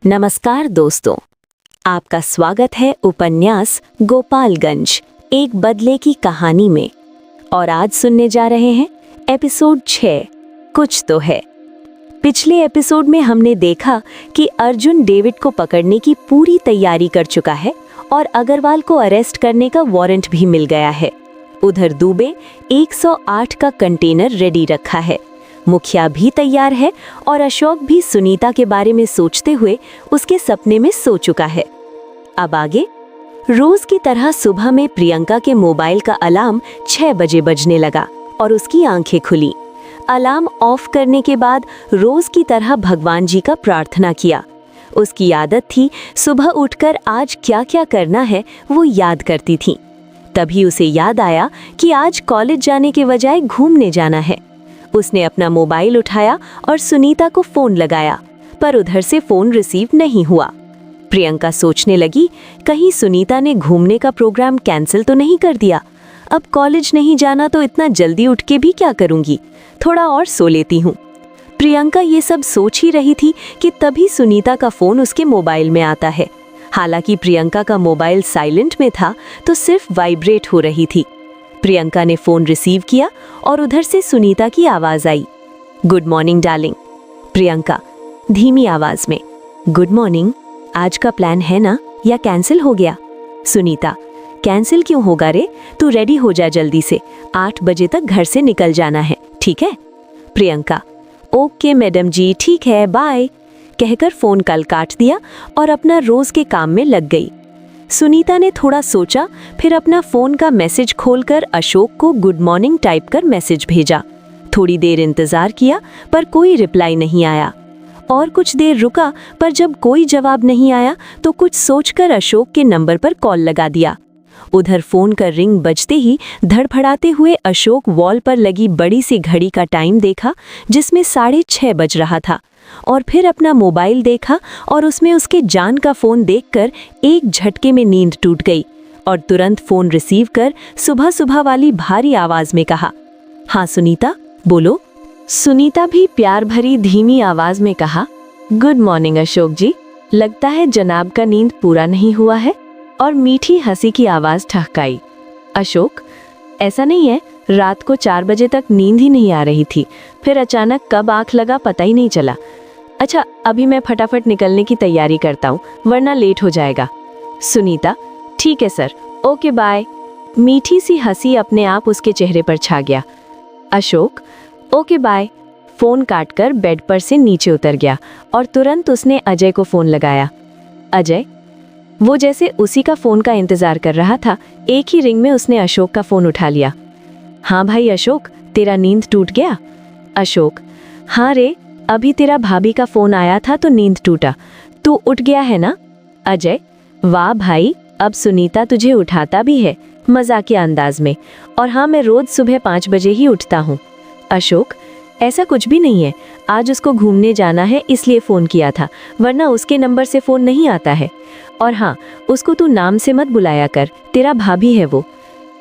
नमस्कार दोस्तों, आपका स्वागत है उपन्यास गोपालगंज एक बदले की कहानी में। और आज सुनने जा रहे हैं एपिसोड 6 कुछ तो है। पिछले एपिसोड में हमने देखा कि अर्जुन डेविड को पकड़ने की पूरी तैयारी कर चुका है और अग्रवाल को अरेस्ट करने का वारंट भी मिल गया है। उधर दुबे 108 का कंटेनर रेडी रखा है, मुखिया भी तैयार है और अशोक भी सुनीता के बारे में सोचते हुए उसके सपने में सो चुका है। अब आगे रोज की तरह सुबह में प्रियंका के मोबाइल का अलार्म 6 बजे बजने लगा और उसकी आंखें खुली। अलार्म ऑफ करने के बाद रोज की तरह भगवान जी का प्रार्थना किया। उसकी आदत थी सुबह उठकर आज क्या क्या करना है वो याद करती थी। तभी उसे याद आया कि आज कॉलेज जाने के बजाय घूमने जाना है। उसने अपना मोबाइल उठाया और सुनीता को फोन लगाया, पर उधर से फोन रिसीव नहीं हुआ। प्रियंका सोचने लगी कहीं सुनीता ने घूमने का प्रोग्राम कैंसिल तो नहीं कर दिया। अब कॉलेज नहीं जाना तो इतना जल्दी उठ के भी क्या करूंगी, थोड़ा और सो लेती हूँ। प्रियंका ये सब सोच ही रही थी कि तभी सुनीता का फोन उसके मोबाइल में आता है। हालांकि प्रियंका का मोबाइल साइलेंट में था तो सिर्फ वाइब्रेट हो रही थी। प्रियंका ने फोन रिसीव किया और उधर से सुनीता की आवाज आई, गुड मॉर्निंग डार्लिंग। प्रियंका धीमी आवाज में, गुड मॉर्निंग, आज का प्लान है ना या कैंसिल हो गया? सुनीता, कैंसिल क्यों होगा रे, तू रेडी हो जा जल्दी से, 8 बजे तक घर से निकल जाना है, ठीक है? प्रियंका, ओके मैडम जी, ठीक है, बाय कहकर फोन कल काट दिया और अपना रोज के काम में लग गई। सुनीता ने थोड़ा सोचा, फिर अपना फोन का मैसेज खोलकर अशोक को गुड मॉर्निंग टाइप कर मैसेज भेजा। थोड़ी देर इंतजार किया पर कोई रिप्लाई नहीं आया और कुछ देर रुका, पर जब कोई जवाब नहीं आया तो कुछ सोचकर अशोक के नंबर पर कॉल लगा दिया। उधर फोन का रिंग बजते ही धड़फड़ाते हुए अशोक वॉल पर लगी बड़ी सी घड़ी का टाइम देखा जिसमें 6:30 बज रहा था और फिर अपना मोबाइल देखा और उसमें उसके जान का फोन देखकर एक झटके में नींद टूट गई और तुरंत फोन रिसीव कर सुबह सुबह वाली भारी आवाज में कहा, हाँ सुनीता बोलो। सुनीता भी प्यार भरी धीमी आवाज में कहा, गुड मॉर्निंग अशोक जी, लगता है जनाब का नींद पूरा नहीं हुआ है। और मीठी हंसी की आवाज ठहकाई, अशोक ऐसा नहीं है, रात को 4 बजे तक नींद ही नहीं आ रही थी, फिर अचानक कब आंख लगा पता ही नहीं चला। अच्छा अभी मैं फटाफट निकलने की तैयारी करता हूँ वरना लेट हो जाएगा। सुनीता, ठीक है सर, ओके बाय। मीठी सी हंसी अपने आप उसके चेहरे पर छा गया। Ashok, okay bye. फोन काटकर बेड पर से नीचे उतर गया और तुरंत उसने अजय को फोन लगाया। अजय, वो जैसे उसी का फोन का इंतजार कर रहा था, एक ही रिंग में उसने अशोक का फोन उठा लिया। हाँ भाई अशोक, तेरा नींद टूट गया? अशोक, हाँ रे, अभी तेरा भाभी का फोन आया था तो नींद टूटा, तू उठ गया है ना? अजय, वाह भाई, अब सुनीता तुझे उठाता भी है मजाकिया अंदाज में। और हाँ, मैं रोज सुबह 5 बजे ही उठता हूँ। अशोक, ऐसा कुछ भी नहीं है, आज उसको घूमने जाना है इसलिए फ़ोन किया था, वरना उसके नंबर से फ़ोन नहीं आता है। और हाँ, उसको तू नाम से मत बुलाया कर, तेरा भाभी है वो।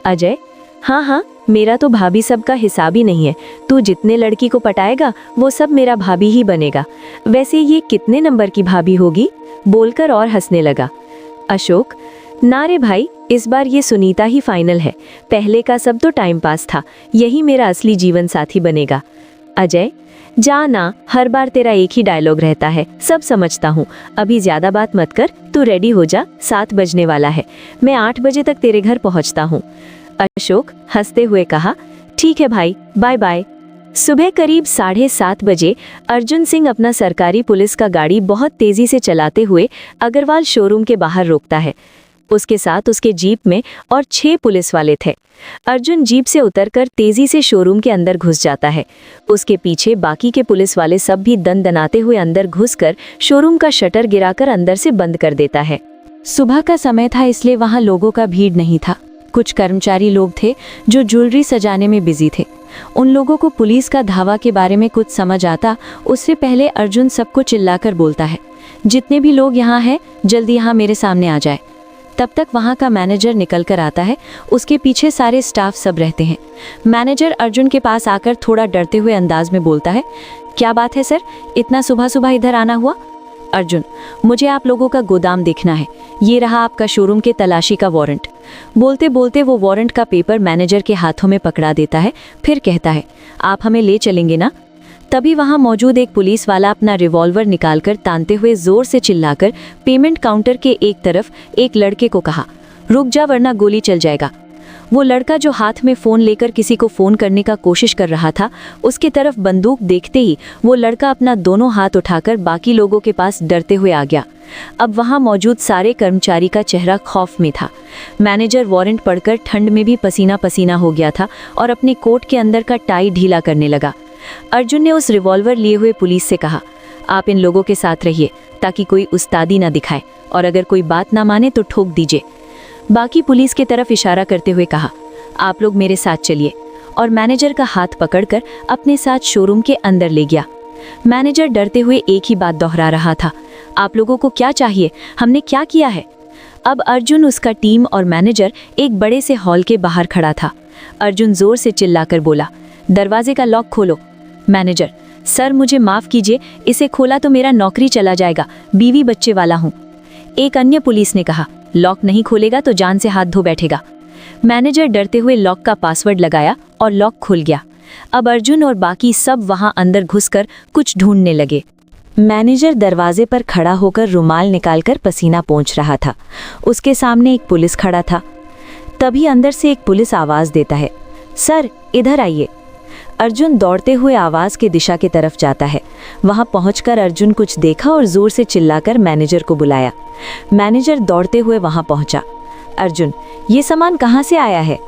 अजय, हाँ हाँ, मेरा तो भाभी सब का हिसाब ही नहीं है, तू जितने लड़की को पटाएगा वो सब मेरा भाभी ही बनेगा। वैसे ये कितने नंबर की भाभी होगी? बोलकर और हंसने लगा। अशोक, ना रे भाई, इस बार ये सुनीता ही फाइनल है, पहले का सब तो टाइम पास था, यही मेरा असली जीवन साथी बनेगा। अजय, जा ना, हर बार तेरा एक ही डायलॉग रहता है, सब समझता हूँ, अभी ज्यादा बात मत कर, तू रेडी हो जा, 7 बजने वाला है, मैं 8 बजे तक तेरे घर पहुँचता हूँ। अशोक हंसते हुए कहा, ठीक है भाई, बाय बाय। सुबह करीब 7:30 बजे अर्जुन सिंह अपना सरकारी पुलिस का गाड़ी बहुत तेजी से चलाते हुए अग्रवाल शोरूम के बाहर रोकता है। उसके साथ उसके जीप में और 6 पुलिस वाले थे। अर्जुन जीप से उतरकर तेजी से शोरूम के अंदर घुस जाता है। उसके पीछे बाकी के पुलिस वाले सब भी दनदनाते हुए अंदर घुसकर शोरूम का शटर गिराकर अंदर से बंद कर देता है। सुबह का समय था इसलिए वहां लोगों का भीड़ नहीं था। कुछ कर्मचारी लोग थे जो ज्वेलरी सजाने में बिजी थे। उन लोगों को पुलिस का धावा के बारे में कुछ समझ आता उससे पहले अर्जुन सबको चिल्लाकर बोलता है, जितने भी लोग यहाँ हैं जल्दी यहाँ मेरे सामने आ जाए। तब तक वहाँ का मैनेजर निकल कर आता है, उसके पीछे सारे स्टाफ सब रहते हैं। मैनेजर अर्जुन के पास आकर थोड़ा डरते हुए अंदाज में बोलता है, क्या बात है सर, इतना सुबह सुबह इधर आना हुआ? अर्जुन, मुझे आप लोगों का गोदाम देखना है, ये रहा आपका शोरूम के तलाशी का वारंट। बोलते बोलते वो वारंट का पेपर मैनेजर के हाथों में पकड़ा देता है, फिर कहता है, आप हमें ले चलेंगे ना? तभी वहां मौजूद एक पुलिस वाला अपना रिवॉल्वर निकालकर तानते हुए जोर से चिल्लाकर पेमेंट काउंटर के एक तरफ एक लड़के को कहा, रुक जा वरना गोली चल जाएगा। वो लड़का जो हाथ में फ़ोन लेकर किसी को फ़ोन करने का कोशिश कर रहा था, उसके तरफ बंदूक देखते ही वो लड़का अपना दोनों हाथ उठाकर बाकी लोगों के पास डरते हुए आ गया। अब वहाँ मौजूद सारे कर्मचारी का चेहरा खौफ में था। मैनेजर वारंट पढ़कर ठंड में भी पसीना पसीना हो गया था और अपने कोट के अंदर का टाई ढीला करने लगा। अर्जुन ने उस रिवॉल्वर लिए हुए पुलिस से कहा, आप इन लोगों के साथ रहिए ताकि कोई उस्तादी ना दिखाए, और अगर कोई बात ना माने तो ठोक दीजिए। बाकी पुलिस की तरफ इशारा करते हुए कहा, आप लोग मेरे साथ चलिए, और मैनेजर का हाथ पकड़कर अपने साथ शोरूम के अंदर ले गया। मैनेजर डरते हुए एक ही बात दोहरा रहा था, आप लोगों को क्या चाहिए, हमने क्या किया है? अब अर्जुन, उसका टीम और मैनेजर एक बड़े से हॉल के बाहर खड़ा था। अर्जुन जोर से चिल्लाकर बोला, दरवाजे का लॉक खोलो। मैनेजर, सर मुझे माफ़ कीजिए, इसे खोला तो मेरा नौकरी चला जाएगा, बीवी बच्चे वाला हूँ। एक अन्य पुलिस ने कहा, लॉक नहीं खोलेगा तो जान से हाथ धो बैठेगा। मैनेजर डरते हुए लॉक का पासवर्ड लगाया और लॉक खुल गया। अब अर्जुन और बाकी सब वहां अंदर घुसकर कुछ ढूंढने लगे। मैनेजर दरवाजे पर खड़ा होकर रुमाल निकालकर पसीना पोंछ रहा था। उसके सामने एक पुलिस खड़ा था। तभी अंदर से एक पुलिस आवाज़ देता है, सर इधर आइए। अर्जुन दौड़ते हुए आवाज़ की दिशा की तरफ जाता है। वहां पहुंचकर अर्जुन कुछ देखा और जोर से चिल्लाकर मैनेजर को बुलाया। मैनेजर दौड़ते हुए वहां पहुंचा। अर्जुन, ये सामान कहाँ से आया है?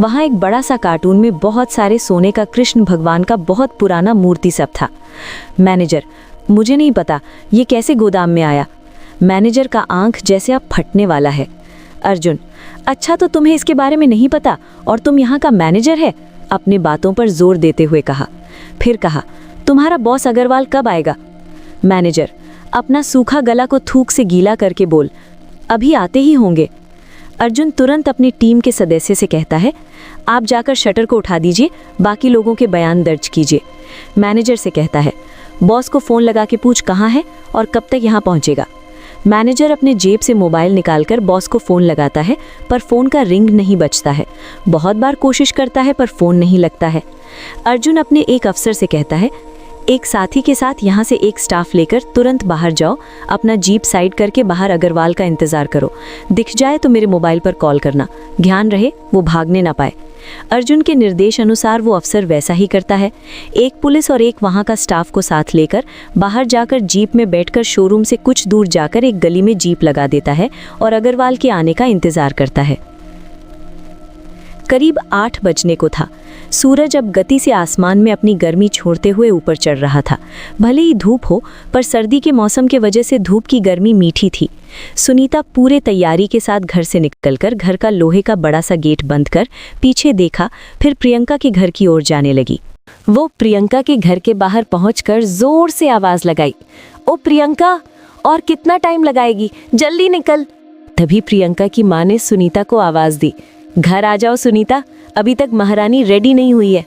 वहां एक बड़ा सा कार्टून में बहुत सारे सोने का कृष्ण भगवान का बहुत पुराना मूर्ति सब था। मैनेजर, मुझे नहीं पता ये कैसे गोदाम में आया। मैनेजर का आंख जैसे अब फटने वाला है। अर्जुन, अच्छा तो तुम्हें इसके बारे में नहीं पता और तुम यहाँ का मैनेजर है? अपनी बातों पर जोर देते हुए कहा। फिर कहा, तुम्हारा बॉस अग्रवाल कब आएगा? मैनेजर, अपना सूखा गला को थूक से गीला करके बोल, अभी आते ही होंगे। अर्जुन तुरंत अपनी टीम के सदस्य से कहता है, आप जाकर शटर को उठा दीजिए, बाकी लोगों के बयान दर्ज कीजिए। मैनेजर से कहता है, बॉस को फ़ोन लगा के पूछ कहाँ है और कब तक यहाँ पहुँचेगा। मैनेजर अपने जेब से मोबाइल निकालकर बॉस को फ़ोन लगाता है, पर फ़ोन का रिंग नहीं बजता है। बहुत बार कोशिश करता है पर फ़ोन नहीं लगता है। अर्जुन अपने एक अफसर से कहता है, एक साथी के साथ यहाँ से एक स्टाफ लेकर तुरंत बाहर जाओ, अपना जीप साइड करके बाहर अग्रवाल का इंतज़ार करो। दिख जाए तो मेरे मोबाइल पर कॉल करना, ध्यान रहे वो भागने ना पाए। अर्जुन के निर्देश अनुसार वो अफसर वैसा ही करता है। एक पुलिस और एक वहाँ का स्टाफ को साथ लेकर बाहर जाकर जीप में बैठकर शोरूम से कुछ दूर जाकर एक गली में जीप लगा देता है और अग्रवाल के आने का इंतज़ार करता है। करीब 8 बजने को था। सूरज अब गति से आसमान में अपनी गर्मी छोड़ते हुए ऊपर चढ़ रहा था। भले ही धूप हो, पर सर्दी के मौसम के वजह से धूप की गर्मी मीठी थी। सुनीता पूरे तैयारी के साथ घर से निकलकर घर का लोहे का बड़ा सा गेट बंद कर पीछे देखा, फिर प्रियंका के घर की ओर जाने लगी। वो प्रियंका के घर के बाहर पहुंचकर जोर से आवाज लगाई, ओ प्रियंका, और कितना टाइम लगाएगी, जल्दी निकल। तभी प्रियंका की माँ ने सुनीता को आवाज दी, घर आ जाओ सुनीता, अभी तक महारानी रेडी नहीं हुई है।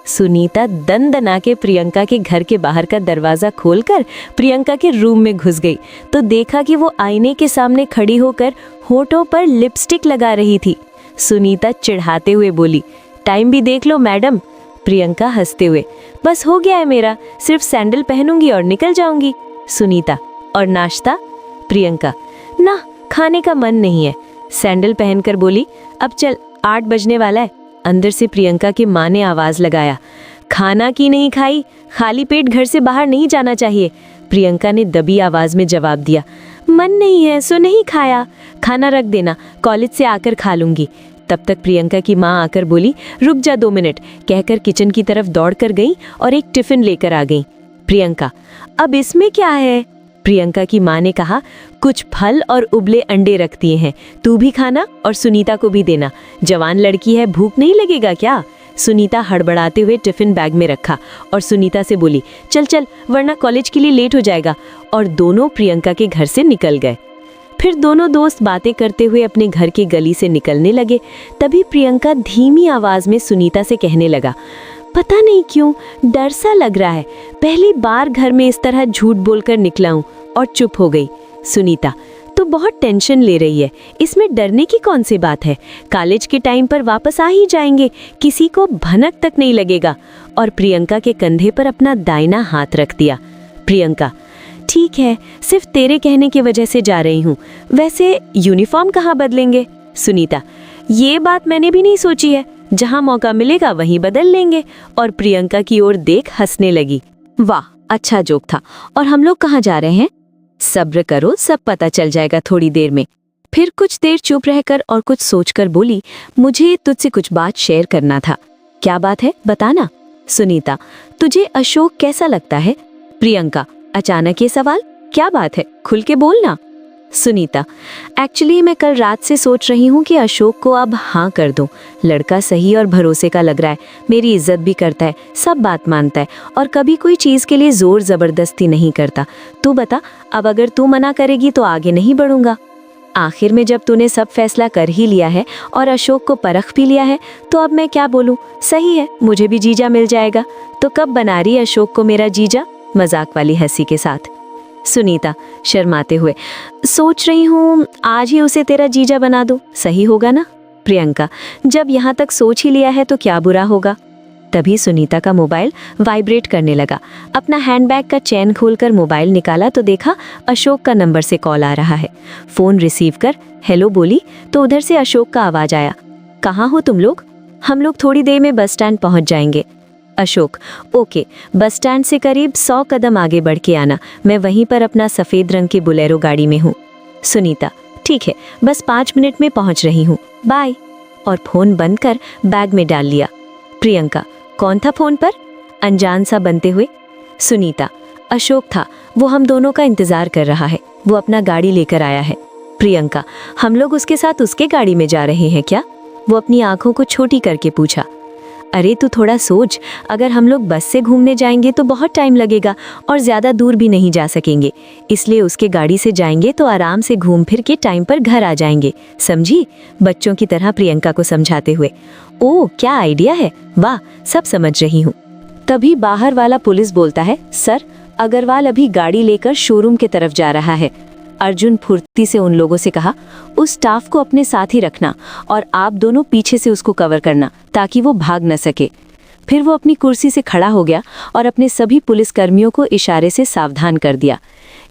सुनीता दन के प्रियंका के घर के बाहर का दरवाजा खोलकर प्रियंका के रूम में घुस गई तो देखा कि वो आईने के सामने खड़ी होकर होठों पर लिपस्टिक लगा रही थी। सुनीता चिढ़ाते हुए बोली, टाइम भी देख लो मैडम। प्रियंका हंसते हुए, बस हो गया है मेरा, सिर्फ सैंडल पहनूंगी और निकल जाऊंगी। सुनीता, और नाश्ता? प्रियंका, ना, खाने का मन नहीं है। सैंडल पहनकर बोली, अब चल, 8 बजने वाला है। अंदर से प्रियंका की माँ ने आवाज लगाया, खाना की नहीं खाई, खाली पेट घर से बाहर नहीं जाना चाहिए। प्रियंका ने दबी आवाज में जवाब दिया, मन नहीं है सो नहीं खाया, खाना रख देना, कॉलेज से आकर खा लूंगी। तब तक प्रियंका की माँ आकर बोली, रुक जा 2 मिनट, कहकर किचन की तरफ दौड़ कर गई और एक टिफिन लेकर आ गई। प्रियंका, अब इसमें क्या है? प्रियंका की माँ ने कहा, कुछ फल और उबले अंडे रख दिए हैं, तू भी खाना और सुनीता को भी देना, जवान लड़की है, भूख नहीं लगेगा क्या? सुनीता हड़बड़ाते हुए टिफिन बैग में रखा और सुनीता से बोली, चल चल वरना कॉलेज के लिए लेट हो जाएगा। और दोनों प्रियंका के घर से निकल गए। फिर दोनों दोस्त बातें करते हुए अपने घर की गली से निकलने लगे। तभी प्रियंका धीमी आवाज में सुनीता से कहने लगा, पता नहीं क्यों डर सा लग रहा है, पहली बार घर में इस तरह झूठ बोलकर निकला हूँ, और चुप हो गई। सुनीता, तू बहुत टेंशन ले रही है, इसमें डरने की कौन सी बात है। कॉलेज के टाइम पर वापस आ ही जाएंगे, किसी को भनक तक नहीं लगेगा। और प्रियंका के कंधे पर अपना दाहिना हाथ रख दिया। प्रियंका, ठीक है, सिर्फ तेरे कहने की वजह से जा रही हूँ, वैसे यूनिफॉर्म कहाँ बदलेंगे। सुनीता, ये बात मैंने भी नहीं सोची है, जहाँ मौका मिलेगा वहीं बदल लेंगे। और प्रियंका की ओर देख हंसने लगी। वाह, अच्छा जोक था। और हम लोग कहाँ जा रहे हैं? सब्र करो, सब पता चल जाएगा थोड़ी देर में। फिर कुछ देर चुप रहकर और कुछ सोचकर बोली, मुझे तुझसे कुछ बात शेयर करना था। क्या बात है, बताना। सुनीता, तुझे अशोक कैसा लगता है? प्रियंका, अचानक ये सवाल, क्या बात है, खुल के बोलना। सुनीता, एक्चुअली मैं कल रात से सोच रही हूँ कि अशोक को अब हाँ कर दूँ। लड़का सही और भरोसे का लग रहा है, मेरी इज्जत भी करता है, सब बात मानता है और कभी कोई चीज़ के लिए जोर ज़बरदस्ती नहीं करता। तू बता, अब अगर तू मना करेगी तो आगे नहीं बढ़ूंगा। आखिर में जब तूने सब फैसला कर ही लिया है और अशोक को परख भी लिया है, तो अब मैं क्या बोलूँ। सही है, मुझे भी जीजा मिल जाएगा। तो कब बना रही अशोक को मेरा जीजा? मजाक वाली हंसी के साथ। सुनीता शर्माते हुए, सोच रही हूँ आज ही उसे तेरा जीजा बना दूँ, सही होगा ना? प्रियंका, जब यहाँ तक सोच ही लिया है तो क्या बुरा होगा। तभी सुनीता का मोबाइल वाइब्रेट करने लगा। अपना हैंडबैग का चेन खोलकर मोबाइल निकाला तो देखा अशोक का नंबर से कॉल आ रहा है। फ़ोन रिसीव कर हेलो बोली तो उधर से अशोक का आवाज़ आया, कहाँ हो तुम लोग? हम लोग थोड़ी देर में बस स्टैंड पहुँच जाएंगे। अशोक, ओके, बस स्टैंड से करीब 100 कदम आगे बढ़ के आना, मैं वहीं पर अपना सफ़ेद रंग की बोलेरो गाड़ी में हूँ। सुनीता, ठीक है, बस 5 मिनट में पहुँच रही हूँ, बाय। और फ़ोन बंद कर बैग में डाल लिया। प्रियंका, कौन था फ़ोन पर? अनजान सा बनते हुए। सुनीता, अशोक था, वो हम दोनों का इंतज़ार कर रहा है, वो अपना गाड़ी लेकर आया है। प्रियंका, हम लोग उसके साथ उसके गाड़ी में जा रहे हैं क्या? वो अपनी आंखों को छोटी करके पूछा। अरे तू थोड़ा सोच, अगर हम लोग बस से घूमने जाएंगे तो बहुत टाइम लगेगा और ज़्यादा दूर भी नहीं जा सकेंगे, इसलिए उसके गाड़ी से जाएंगे तो आराम से घूम फिर के टाइम पर घर आ जाएंगे, समझी? बच्चों की तरह प्रियंका को समझाते हुए। ओह, क्या आइडिया है, वाह, सब समझ रही हूँ। तभी बाहर वाला पुलिस बोलता है, सर, अग्रवाल अभी गाड़ी लेकर शोरूम की तरफ जा रहा है। अर्जुन फुर्ती से उन लोगों से कहा, उस स्टाफ को अपने साथ ही रखना और आप दोनों पीछे से उसको कवर करना ताकि वो भाग न सके। फिर वो अपनी कुर्सी से खड़ा हो गया और अपने सभी पुलिसकर्मियों को इशारे से सावधान कर दिया।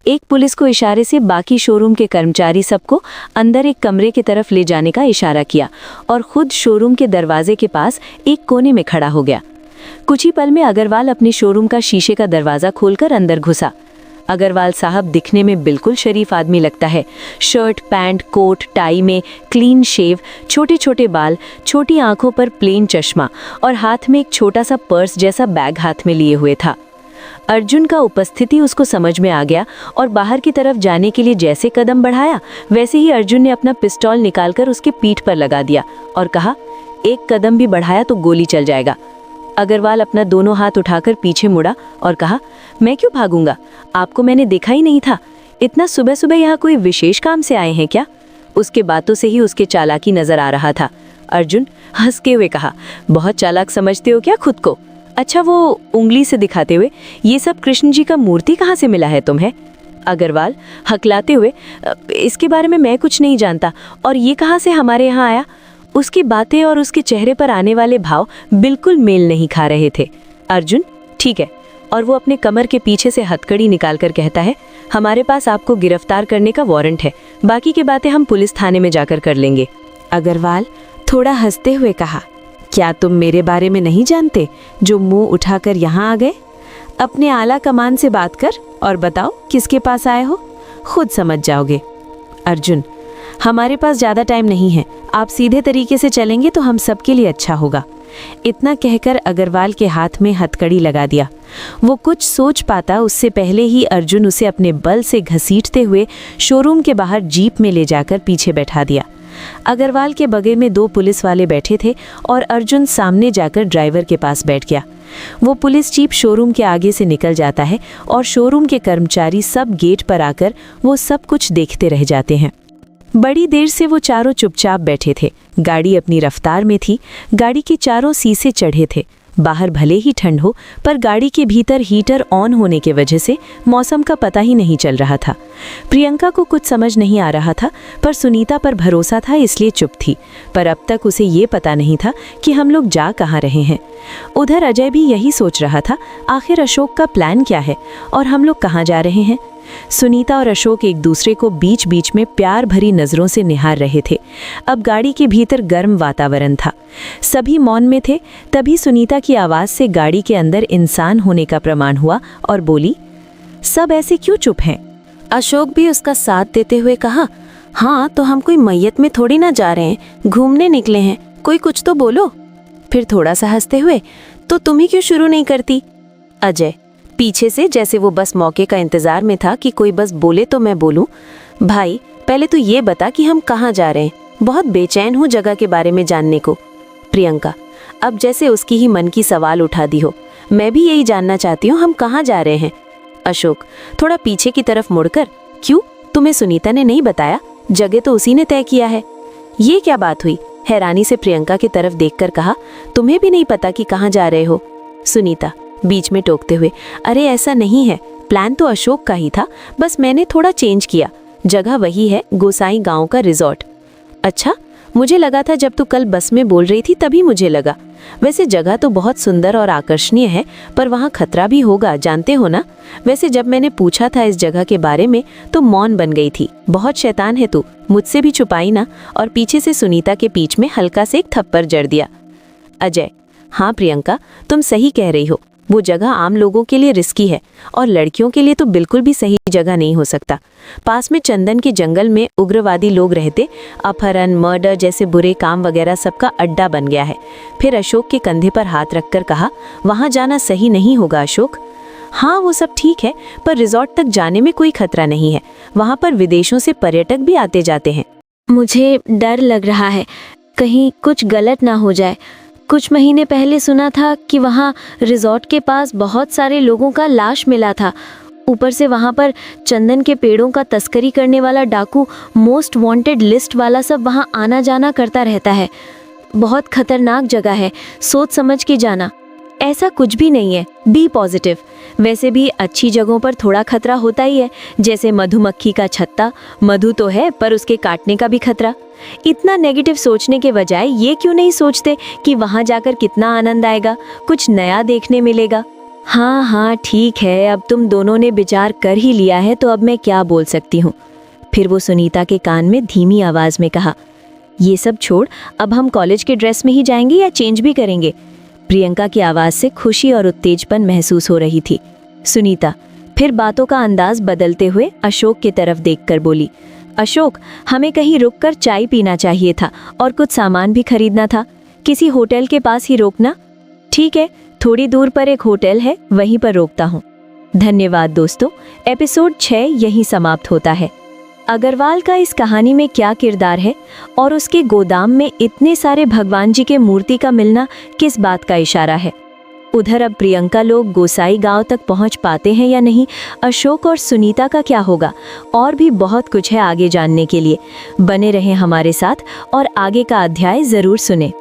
एक पुलिस को इशारे से बाकी शोरूम के कर्मचारी सबको अंदर एक कमरे की तरफ ले जाने का इशारा किया और खुद शोरूम के दरवाजे के पास एक कोने में खड़ा हो गया। कुछ ही पल में अग्रवाल अपने शोरूम का शीशे का दरवाज़ा खोलकर अंदर घुसा। अग्रवाल साहब दिखने में बिल्कुल शरीफ आदमी लगता है। शर्ट, पैंट, कोट, टाई में क्लीन शेव, छोटे छोटे बाल, छोटी आंखों पर प्लेन चश्मा और हाथ में एक छोटा सा पर्स जैसा बैग हाथ में लिए हुए था। अर्जुन का उपस्थिति उसको समझ में आ गया और बाहर की तरफ जाने के लिए जैसे कदम बढ़ाया, वैसे ही अर्जुन ने अपना पिस्तौल निकालकर उसके पीठ पर लगा दिया और कहा, एक कदम भी बढ़ाया तो गोली चल जाएगा। अग्रवाल अपना दोनों हाथ उठाकर पीछे मुड़ा और कहा, मैं क्यों भागूंगा, आपको मैंने देखा ही नहीं था। इतना सुबह सुबह यहाँ कोई विशेष काम से आए हैं क्या? उसके बातों से ही उसके चालाकी नजर आ रहा था। अर्जुन हंसते हुए कहा, बहुत चालाक समझते हो क्या खुद को? अच्छा, वो उंगली से दिखाते हुए, ये सब कृष्ण जी का मूर्ति कहाँ से मिला है तुम्हें? अग्रवाल हकलाते हुए, इसके बारे में मैं कुछ नहीं जानता, और ये कहाँ से हमारे यहाँ आया? उसकी बातें और उसके चेहरे पर आने वाले भाव बिल्कुल मेल नहीं खा रहे थे। अर्जुन, ठीक है। और वो अपने कमर के पीछे से हथकड़ी निकालकर कहता है, हमारे पास आपको गिरफ्तार करने का वारंट है, बाकी की बातें हम पुलिस थाने में जाकर कर लेंगे। अग्रवाल थोड़ा हंसते हुए कहा, क्या तुम मेरे बारे में नहीं जानते जो मुंह उठाकर यहाँ आ गए? अपने आला कमान से बात कर और बताओ किसके पास आए हो, खुद समझ जाओगे। अर्जुन, हमारे पास ज़्यादा टाइम नहीं है, आप सीधे तरीके से चलेंगे तो हम सबके लिए अच्छा होगा। इतना कहकर अग्रवाल के हाथ में हथकड़ी लगा दिया। वो कुछ सोच पाता उससे पहले ही अर्जुन उसे अपने बल से घसीटते हुए शोरूम के बाहर जीप में ले जाकर पीछे बैठा दिया। अग्रवाल के बगल में 2 पुलिस वाले बैठे थे और अर्जुन सामने जाकर ड्राइवर के पास बैठ गया। वो पुलिस जीप शोरूम के आगे से निकल जाता है और शोरूम के कर्मचारी सब गेट पर आकर वो सब कुछ देखते रह जाते हैं। बड़ी देर से वो चारों चुपचाप बैठे थे। गाड़ी अपनी रफ्तार में थी, गाड़ी के चारों शीशे चढ़े थे। बाहर भले ही ठंड हो, पर गाड़ी के भीतर हीटर ऑन होने के वजह से मौसम का पता ही नहीं चल रहा था। प्रियंका को कुछ समझ नहीं आ रहा था, पर सुनीता पर भरोसा था इसलिए चुप थी। पर अब तक उसे ये पता नहीं था कि हम लोग जा कहाँ रहे हैं। उधर अजय भी यही सोच रहा था, आखिर अशोक का प्लान क्या है और हम लोग कहाँ जा रहे हैं। सुनीता और अशोक एक दूसरे को बीच बीच में प्यार भरी नजरों से निहार रहे थे। अब गाड़ी के भीतर गर्म वातावरण था, सभी मौन में थे। तभी सुनीता की आवाज से गाड़ी के अंदर इंसान होने का प्रमाण हुआ और बोली, सब ऐसे क्यों चुप हैं? अशोक भी उसका साथ देते हुए कहा, हाँ तो हम कोई मैयत में थोड़ी ना जा रहे हैं, घूमने निकले हैं, कोई कुछ तो बोलो। फिर थोड़ा सा हंसते हुए, तो तुम ही क्यों शुरू नहीं करती? अजय पीछे से, जैसे वो बस मौके का इंतजार में था कि कोई बस बोले तो मैं बोलूं। भाई पहले तो ये बता कि हम कहाँ जा रहे हैं, बहुत बेचैन हूँ जगह के बारे में जानने को। प्रियंका अब जैसे उसकी ही मन की सवाल उठा दी हो, मैं भी यही जानना चाहती हूँ, हम कहाँ जा रहे हैं। अशोक थोड़ा पीछे की तरफ मुड़कर, क्यों, तुम्हें सुनीता ने नहीं बताया? जगह तो उसी ने तय किया है। ये क्या बात हुई? हैरानी से प्रियंका की तरफ देखकर कहा, तुम्हें भी नहीं पता कि कहाँ जा रहे हो? सुनीता बीच में टोकते हुए, अरे ऐसा नहीं है, प्लान तो अशोक का ही था, बस मैंने थोड़ा चेंज किया। जगह वही है, गोसाई गांव का रिजॉर्ट। अच्छा, मुझे लगा था जब तू कल बस में बोल रही थी तभी मुझे लगा। वैसे जगह तो बहुत सुंदर और आकर्षणीय है, पर वहाँ खतरा भी होगा, जानते हो ना। वैसे जब मैंने पूछा था इस जगह के बारे में तो मौन बन गई थी। बहुत शैतान है तू, मुझसे भी छुपाई ना। और पीछे से सुनीता के पीठ में हल्का से एक थप्पड़ जड़ दिया। अजय हाँ प्रियंका, तुम सही कह रही हो, वो जगह आम लोगों के लिए रिस्की है और लड़कियों के लिए तो बिल्कुल भी सही जगह नहीं हो सकता। पास में चंदन के जंगल में उग्रवादी लोग रहते, अपहरण, मर्डर जैसे बुरे काम वगैरह सबका अड्डा बन गया है। फिर अशोक के कंधे पर हाथ रखकर कहा, वहाँ जाना सही नहीं होगा अशोक। हाँ वो सब ठीक है, पर रिजॉर्ट तक जाने में कोई खतरा नहीं है, वहाँ पर विदेशों से पर्यटक भी आते जाते हैं। मुझे डर लग रहा है, कहीं कुछ गलत ना हो जाए। कुछ महीने पहले सुना था कि वहाँ रिजॉर्ट के पास बहुत सारे लोगों का लाश मिला था। ऊपर से वहाँ पर चंदन के पेड़ों का तस्करी करने वाला डाकू, मोस्ट वांटेड लिस्ट वाला सब वहाँ आना जाना करता रहता है। बहुत खतरनाक जगह है, सोच समझ के जाना। ऐसा कुछ भी नहीं है, बी पॉजिटिव। वैसे भी अच्छी जगहों पर थोड़ा खतरा होता ही है, जैसे मधुमक्खी का छत्ता, मधु तो है पर उसके काटने का भी खतरा। इतना नेगेटिव सोचने के बजाय ये क्यों नहीं सोचते कि वहाँ जाकर कितना आनंद आएगा, कुछ नया देखने मिलेगा। हाँ हाँ ठीक है, अब तुम दोनों ने विचार कर ही लिया है तो अब मैं क्या बोल सकती हूँ। फिर वो सुनीता के कान में धीमी आवाज में कहा, ये सब छोड़, अब हम कॉलेज के ड्रेस में ही जाएंगे या चेंज भी करेंगे? प्रियंका की आवाज से खुशी और उत्तेजपन महसूस हो रही थी। सुनीता फिर बातों का अंदाज बदलते हुए अशोक की तरफ देखकर बोली, अशोक हमें कहीं रुककर चाय पीना चाहिए था और कुछ सामान भी खरीदना था, किसी होटल के पास ही रोकना। ठीक है, थोड़ी दूर पर एक होटल है, वहीं पर रोकता हूँ। धन्यवाद दोस्तों, एपिसोड 6 यहीं समाप्त होता है। अग्रवाल का इस कहानी में क्या किरदार है और उसके गोदाम में इतने सारे भगवान जी के मूर्ति का मिलना किस बात का इशारा है? उधर अब प्रियंका लोग गोसाई गांव तक पहुंच पाते हैं या नहीं? अशोक और सुनीता का क्या होगा? और भी बहुत कुछ है आगे जानने के लिए। बने रहें हमारे साथ और आगे का अध्याय जरूर सुने।